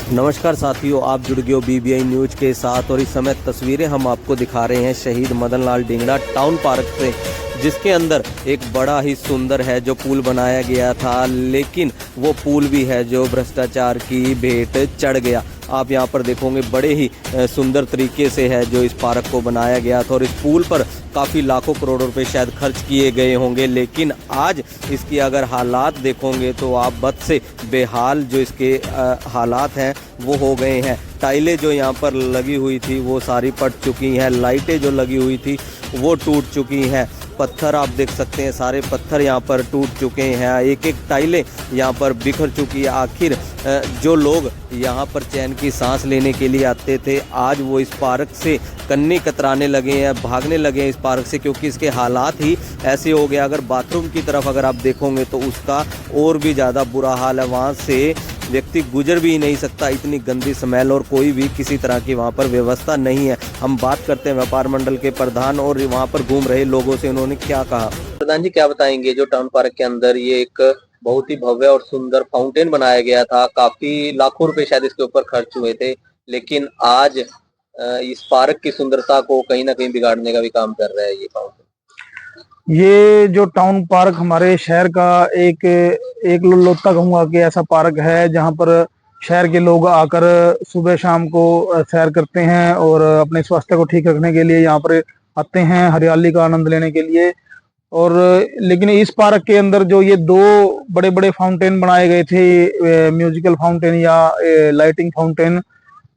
नमस्कार साथियों, आप जुड़ गए हो बीबीआई न्यूज के साथ और इस समय तस्वीरें हम आपको दिखा रहे हैं शहीद मदन लाल ढींगरा टाउन पार्क से, जिसके अंदर एक बड़ा ही सुंदर है जो पुल बनाया गया था, लेकिन वो पुल भी है जो भ्रष्टाचार की भेंट चढ़ गया। आप यहाँ पर देखोगे बड़े ही सुंदर तरीके से है जो इस पार्क को बनाया गया था और इस पुल पर काफ़ी लाखों करोड़ रुपए शायद खर्च किए गए होंगे, लेकिन आज इसकी अगर हालात देखोगे तो आप बद से बेहाल जो इसके हालात हैं वो हो गए हैं। टाइलें जो यहाँ पर लगी हुई थी वो सारी पट चुकी हैं, लाइटें जो लगी हुई थी वो टूट चुकी हैं, पत्थर आप देख सकते हैं सारे पत्थर यहाँ पर टूट चुके हैं, एक एक टाइलें यहाँ पर बिखर चुकी है। आखिर जो लोग यहाँ पर चैन की सांस लेने के लिए आते थे आज वो इस पार्क से कन्नी कतराने लगे हैं, भागने लगे हैं इस पार्क से, क्योंकि इसके हालात ही ऐसे हो गए। अगर बाथरूम की तरफ अगर आप देखोगे तो उसका और भी ज़्यादा बुरा हाल है, वहाँ से व्यक्ति गुजर भी नहीं सकता, इतनी गंदी स्मेल और कोई भी किसी तरह की वहाँ पर व्यवस्था नहीं है। हम बात करते हैं व्यापार मंडल के प्रधान और वहाँ पर घूम रहे लोगों से, उन्होंने क्या कहा। प्रधान जी, क्या बताएंगे जो टाउन पार्क के अंदर ये एक बहुत ही भव्य और सुंदर फाउंटेन बनाया गया था, काफी लाखों रुपए शायद इसके ऊपर खर्च हुए थे, लेकिन आज इस पार्क की सुंदरता को कहीं ना कहीं बिगाड़ने का भी काम कर रहा है ये फाउंटेन। ये जो टाउन पार्क हमारे शहर का एक लोता कहूँगा कि ऐसा पार्क है जहाँ पर शहर के लोग आकर सुबह शाम को सैर करते हैं और अपने स्वास्थ्य को ठीक रखने के लिए यहाँ पर आते हैं, हरियाली का आनंद लेने के लिए। और लेकिन इस पार्क के अंदर जो ये दो बड़े बड़े फाउंटेन बनाए गए थे, म्यूजिकल फाउंटेन या लाइटिंग फाउंटेन,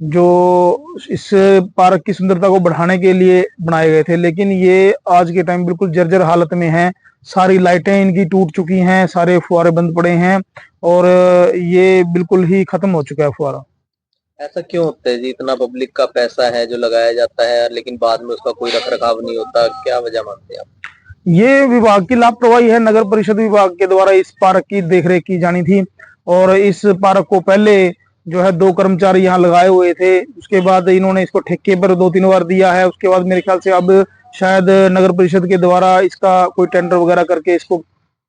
जो इस पार्क की सुंदरता को बढ़ाने के लिए बनाए गए थे, लेकिन ये आज के टाइम बिल्कुल जर्जर हालत में हैं। सारी लाइटें इनकी टूट चुकी हैं, सारे फुहारे बंद पड़े हैं और ये बिल्कुल ही खत्म हो चुका है फुहारा। ऐसा क्यों होता है जी? इतना पब्लिक का पैसा है जो लगाया जाता है लेकिन बाद में उसका कोई रख रखाव नहीं होता, क्या वजह मानते हैं आप? ये विभाग की लापरवाही है। नगर परिषद विभाग के द्वारा इस पार्क की देखरेख की जानी थी और इस पार्क को पहले जो है 2 कर्मचारी यहाँ लगाए हुए थे, उसके बाद इन्होंने इसको ठेके पर 2-3 बार दिया है। उसके बाद मेरे ख्याल से अब शायद नगर परिषद के द्वारा इसका कोई टेंडर वगैरह करके इसको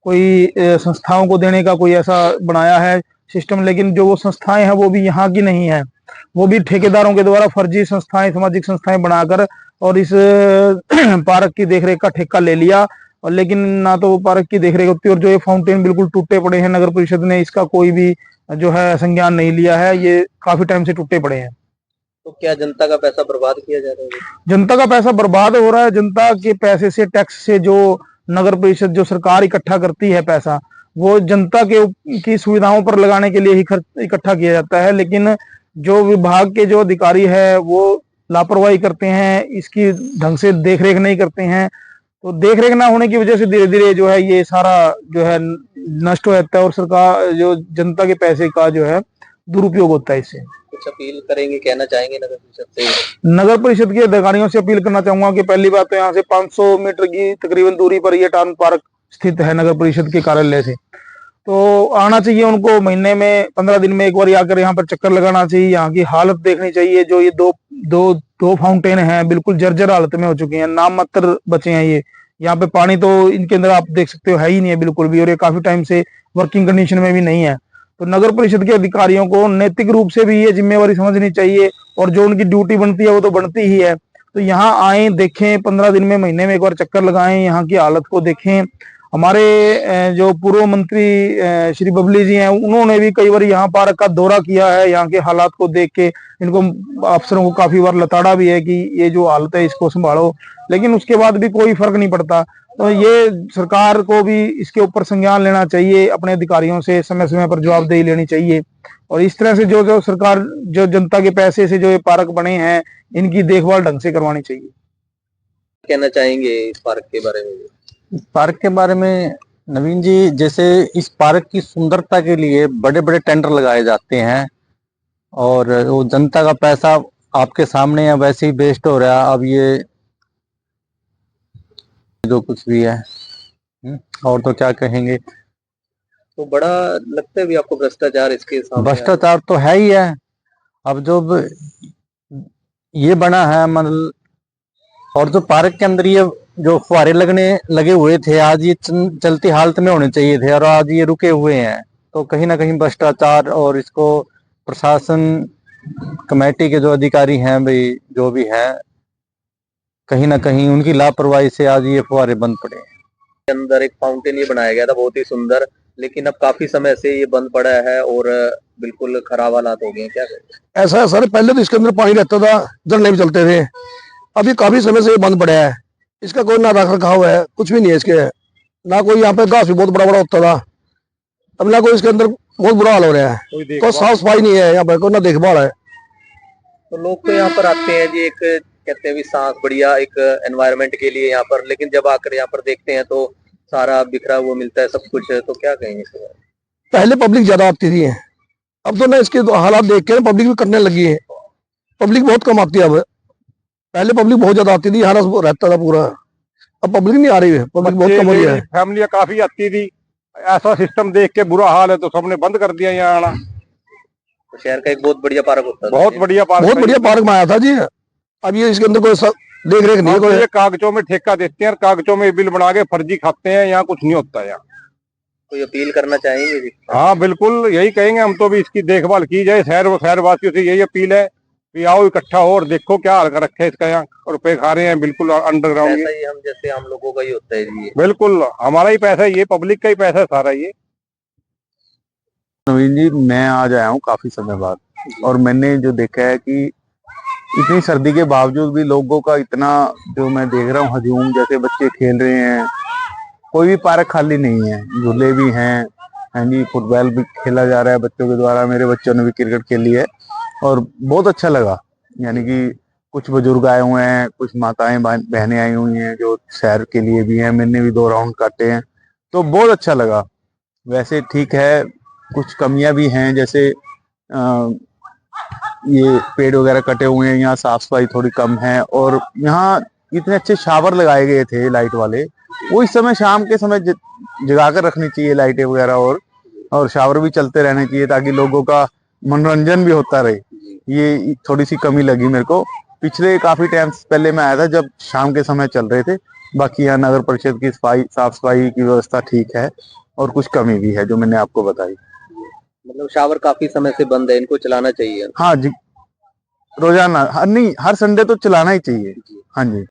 कोई संस्थाओं को देने का कोई ऐसा बनाया है सिस्टम, लेकिन जो वो संस्थाएं हैं वो भी यहाँ की नहीं है, वो भी ठेकेदारों के द्वारा फर्जी संस्थाएं, सामाजिक संस्थाएं बनाकर और इस पार्क की देखरेख का ठेका ले लिया। और लेकिन ना तो वो पार्क की देखरेख होती है और जो ये फाउंटेन बिल्कुल टूटे पड़े हैं, नगर परिषद ने इसका कोई भी जो है संज्ञान नहीं लिया है, ये काफी टाइम से टूटे पड़े हैं। तो क्या जनता का पैसा बर्बाद किया जा रहा है? जनता का पैसा बर्बाद हो रहा है। जनता के पैसे से, टैक्स से जो नगर परिषद, जो सरकार इकट्ठा करती है पैसा, वो जनता के की सुविधाओं पर लगाने के लिए ही इकट्ठा किया जाता है, लेकिन जो विभाग के जो अधिकारी है वो लापरवाही करते हैं, इसकी ढंग से देखरेख नहीं करते हैं। तो देखरेख ना होने की वजह से धीरे धीरे जो है ये सारा जो है नष्ट हो जाता है और सरकार जो जनता के पैसे का जो है दुरुपयोग होता है इससे। कुछ अपील करेंगे, कहना चाहेंगे नगर परिषद से? नगर परिषद के अधिकारियों से अपील करना चाहूंगा कि पहली बात तो यहाँ से 500 मीटर की तकरीबन दूरी पर ये टाउन पार्क स्थित है नगर परिषद के कार्यालय से, तो आना चाहिए उनको। महीने में 15 दिन में एक बार आकर यहाँ पर चक्कर लगाना चाहिए, यहाँ की हालत देखनी चाहिए। जो ये दो फाउंटेन हैं बिल्कुल जर्जर हालत में हो चुके हैं, नाम मात्र बचे हैं ये। यहाँ पे पानी तो इनके अंदर आप देख सकते हो है ही नहीं है बिल्कुल भी, और ये काफी टाइम से वर्किंग कंडीशन में भी नहीं है। तो नगर परिषद के अधिकारियों को नैतिक रूप से भी ये जिम्मेवारी समझनी चाहिए और जो उनकी ड्यूटी बनती है वो तो बनती ही है। तो यहाँ आए, देखें, 15 दिन में, महीने में एक बार चक्कर लगाएं, यहाँ की हालत को देखें। हमारे जो पूर्व मंत्री श्री बबली जी हैं, उन्होंने भी कई बार यहाँ पार्क का दौरा किया है, यहाँ के हालात को देख के इनको अफसरों को काफी बार लताड़ा भी है कि ये जो हालत है इसको संभालो, लेकिन उसके बाद भी कोई फर्क नहीं पड़ता। तो ये सरकार को भी इसके ऊपर संज्ञान लेना चाहिए, अपने अधिकारियों से समय समय पर जवाबदेही लेनी चाहिए और इस तरह से जो सरकार, जो जनता के पैसे से जो ये पार्क बने हैं, इनकी देखभाल ढंग से करवानी चाहिए। कहना चाहेंगे इस पार्क के बारे में? इस पार्क के बारे में नवीन जी, जैसे इस पार्क की सुंदरता के लिए बड़े बड़े टेंडर लगाए जाते हैं और वो जनता का पैसा आपके सामने है वैसे ही वेस्ट हो रहा है। अब ये जो कुछ भी है और तो क्या कहेंगे। तो बड़ा लगता है भी आपको भ्रष्टाचार इसके सामने? भ्रष्टाचार तो है ही है। अब जब ये बना है मतलब, और जो पार्क के अंदर ये जो फुहारे लगे हुए थे, आज ये चलती हालत में होने चाहिए थे और आज ये रुके हुए हैं। तो कहीं ना कहीं भ्रष्टाचार और इसको प्रशासन कमेटी के जो अधिकारी हैं भाई, जो भी हैं, कहीं ना कहीं उनकी लापरवाही से आज ये फुहारे बंद पड़े हैं। के अंदर एक फाउंटेन ये बनाया गया था बहुत ही सुंदर, लेकिन अब काफी समय से ये बंद पड़ा है और बिल्कुल खराब हालात हो गए हैं। क्या करें? ऐसा है सर, पहले तो इसके अंदर पानी रहता था, झरने भी चलते थे। अभी काफी समय से ये बंद पड़ा है। इसका कोई ना रख रखाव है, कुछ भी नहीं है इसके, ना कोई यहाँ पे घास भी बहुत बड़ा बड़ा होता था, अब ना कोई इसके अंदर, बहुत बुरा हाल हो रहा है। कोई साफ सफाई नहीं है यहाँ पे, कोई ना देखभाल है। तो लोग तो यहाँ पर आते हैं जी, एक कहते हैं भी सांस बढ़िया एक एनवायरनमेंट के लिए यहाँ पर, लेकिन जब आकर यहाँ पर देखते हैं तो सारा बिखरा हुआ मिलता है सब कुछ। तो क्या कहेंगे इसके बारे में? पहले पब्लिक ज्यादा आती थी, अब तो ना इसके तो हालात देख के पब्लिक भी करने लगी है। पब्लिक बहुत कम आती है अब, पहले पब्लिक बहुत ज्यादा आती थी, हारा रहता था पूरा। अब पब्लिक नहीं आ रही है, पब्लिक बहुत कम हो रही है। फैमिलियां काफी आती थी, ऐसा सिस्टम देख के बुरा हाल है तो सबने बंद कर दिया यहाँ आना। तो शहर का एक बहुत बढ़िया पार्क होता है, बहुत बढ़िया पार्क में आया था जी। अब ये इसके अंदर कोई देख रेख नहीं है, कोई ये कागजों में ठेका देते हैं, कागजों में बिल बना के फर्जी खाते हैं, यहाँ कुछ नहीं होता है। यहाँ कोई अपील करना चाहेंगे जी? हाँ बिल्कुल, यही कहेंगे हम तो भी, इसकी देखभाल की जाए। शहरवासियों से यही अपील है कि आओ इकट्ठा हो और देखो क्या हाल कर रखे है इसका। यहाँ रुपए खा रहे हैं बिल्कुल अंडरग्राउंड। ऐसा ही हम जैसे आम लोगों का ही होता है जी। बिल्कुल हमारा ही पैसा है ये, पब्लिक का ही पैसा है सारा ये। नवीन जी, मैं आज आया हूँ काफी समय बाद, और मैंने जो देखा है कि इतनी सर्दी के बावजूद भी लोगों का इतना, जो मैं देख रहा हूँ हजूम, जैसे बच्चे खेल रहे हैं, कोई भी पार्क खाली नहीं है, झूले भी हैं, हाँ जी, फुटबॉल भी खेला जा रहा है बच्चों के द्वारा, मेरे बच्चों ने भी क्रिकेट खेल ली है और बहुत अच्छा लगा। यानी कि कुछ बुजुर्ग आए हुए हैं, कुछ माताएं बहनें आई हुई हैं जो सैर के लिए भी हैं, मैंने भी 2 राउंड काटे हैं, तो बहुत अच्छा लगा। वैसे ठीक है, कुछ कमियां भी हैं, जैसे ये पेड़ वगैरह कटे हुए हैं, यहाँ साफ सफाई थोड़ी कम है, और यहाँ इतने अच्छे शावर लगाए गए थे लाइट वाले, वो इस समय शाम के समय जगा कर रखनी चाहिए लाइटें वगैरह, और शावर भी चलते रहने चाहिए ताकि लोगों का मनोरंजन भी होता रहे। ये थोड़ी सी कमी लगी मेरे को। पिछले काफी टाइम पहले मैं आया था जब शाम के समय चल रहे थे। बाकी यहाँ नगर परिषद की साफ सफाई की व्यवस्था ठीक है, और कुछ कमी भी है जो मैंने आपको बताई। मतलब शावर काफी समय से बंद है, इनको चलाना चाहिए। हाँ जी, रोजाना नहीं, हर संडे तो चलाना ही चाहिए। हाँ जी।